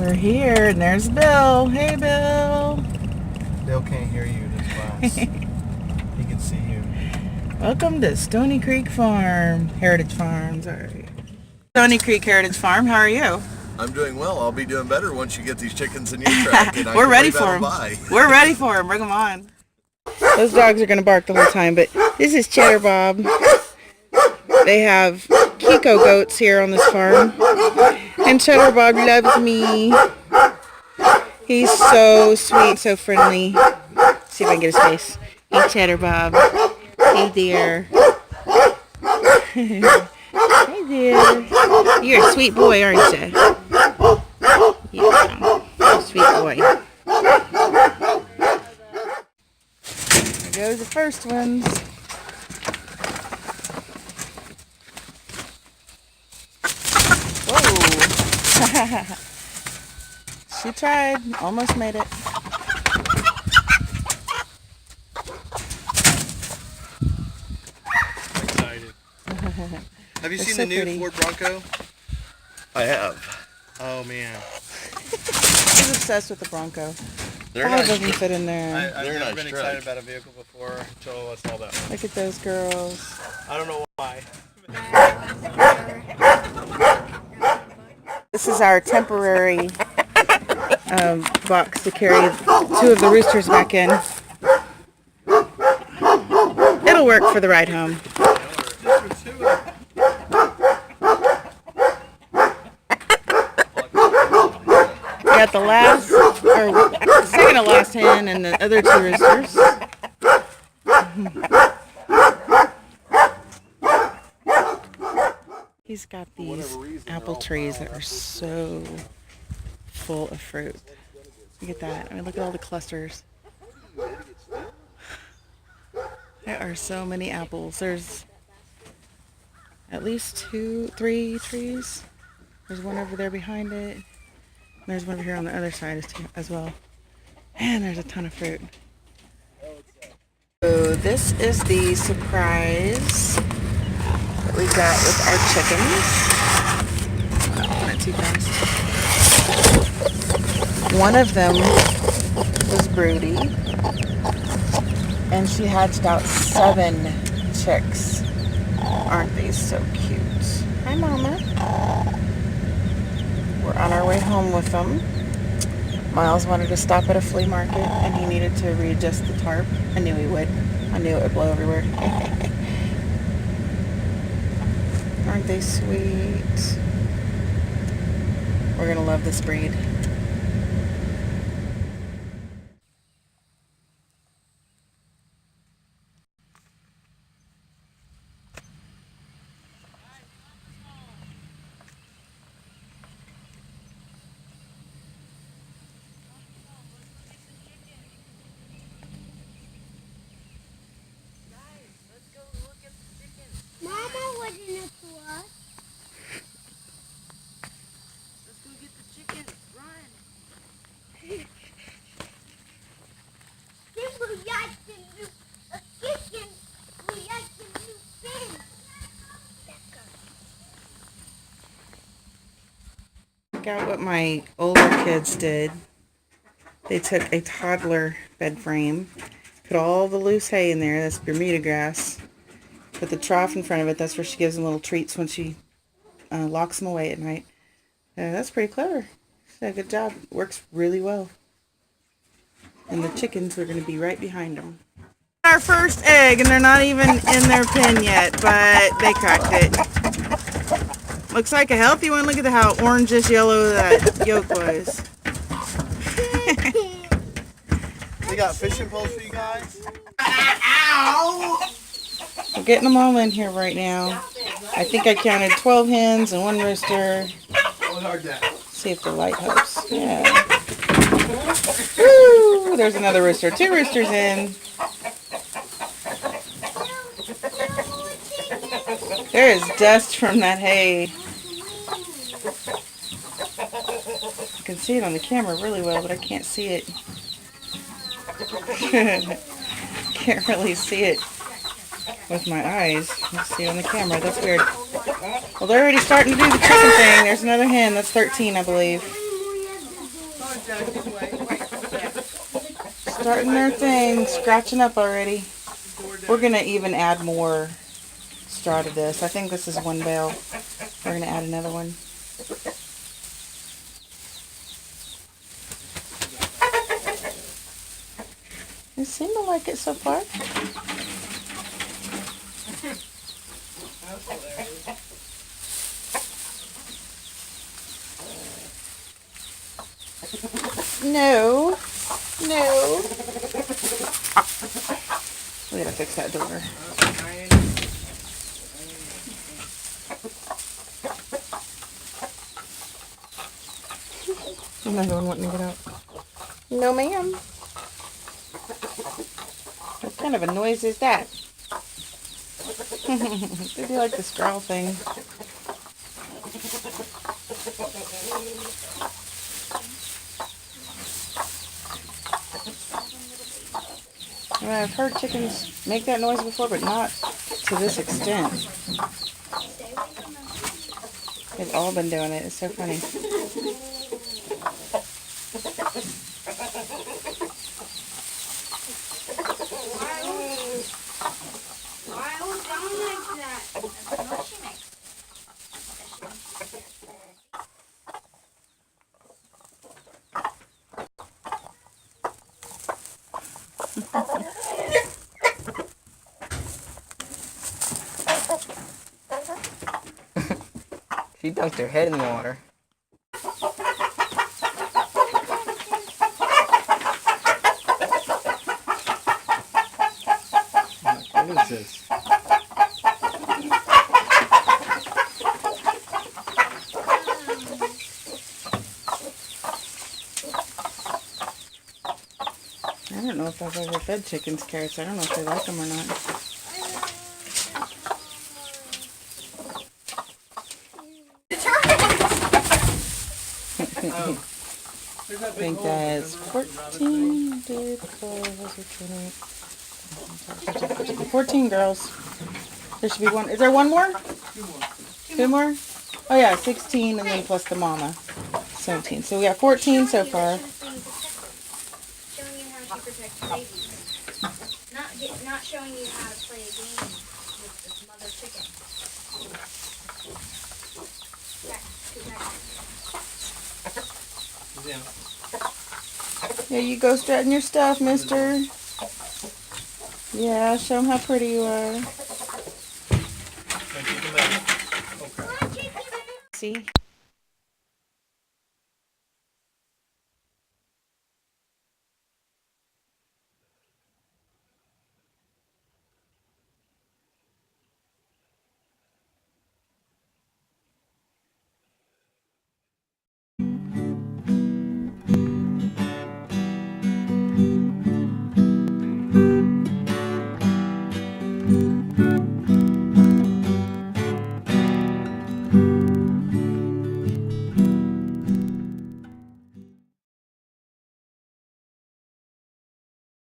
We're here, and there's Bill. Hey, Bill. Bill can't hear you this class. He can see you. Welcome to Stoney Creek Farm. Heritage Farm, sorry. Stoney Creek Heritage Farm, how are you? I'm doing well. I'll be doing better once you get these chickens in your track. And We're ready for them. We're ready for them. Bring them on. Those dogs are going to bark the whole time, but this is Cheddar Bob. They have Kiko goats here on this farm. And Cheddar Bob loves me. He's so sweet, so friendly. Let's see if I can get his face. Hey, Cheddar Bob. Hey, dear. Hey, dear. You're a sweet boy, aren't you? Yeah, you're a sweet boy. There goes the first ones. Whoa. She tried. Almost made it. I'm excited. Have you seen the new pretty. Ford Bronco? I have. Oh man. He's obsessed with the Bronco. They're Probably nice. doesn't fit in there. I've They're never nice been truck. excited about a vehicle before until I saw that one. Look at those girls. I don't know why. This is our temporary box to carry two of the roosters back in. It'll work for the ride home. Got the last, or second to last hen and the other two roosters. He's got these apple trees that are so full of fruit. Look at that. I mean, look at all the clusters. There are so many apples. There's at least 3 trees. There's one over there behind it. And there's one over here on the other side as well. And there's a ton of fruit. So this is the surprise that we got with our chickens. Oh, not too fast. One of them was broody, and she hatched out 7 chicks. Aren't they so cute? Hi, Mama. We're on our way home with them. Miles wanted to stop at a flea market, and he needed to readjust the tarp. I knew he would. I knew it would blow everywhere. Aren't they sweet? We're gonna love this breed. Mama wasn't it to us? Let's go get the chickens. Run. Then we got the new chicken. We got the new thing. Check out what my older kids did. They took a toddler bed frame, put all the loose hay in there. That's Bermuda grass. Put the trough in front of it. That's where she gives them little treats when she locks them away at night. That's pretty clever. She did a good job. Works really well. And the chickens are going to be right behind them. Our first egg, and they're not even in their pen yet, but they cracked it. Looks like a healthy one. Look at how orangish yellow that yolk was. They got fishing poles for you guys? We're getting them all in here right now. I think I counted 12 hens and 1 rooster. See if the light helps. Yeah. Woo! There's another rooster. 2 roosters in. There is dust from that hay. You can see it on the camera really well, but I can't see it. Can't really see it with my eyes. You see it on the camera. That's weird. Well, they're already starting to do the chicken thing. There's another hen. That's 13, I believe. Starting their thing, scratching up already. We're gonna even add more straw to this. I think this is one bale. We're gonna add another one. They seem to like it so far. No. No. We gotta fix that door. Another one wanting to get out. No, ma'am. What kind of a noise is that? They do like this growl thing. Yeah, I've heard chickens make that noise before, but not to this extent. They've all been doing it. It's so funny. She dunked her head in the water. What is this? I don't know if I've ever fed chickens carrots. I don't know if they like them or not. I think that's 14, 14 girls. There should be one. Is there one more? Two more? Oh yeah, 16 and then plus the mama. 17. So we got 14 so far. Showing you how to protect babies. Not showing you how to play a game with this mother chicken. There you go, strutting your stuff, mister. Yeah, show them how pretty you are. See?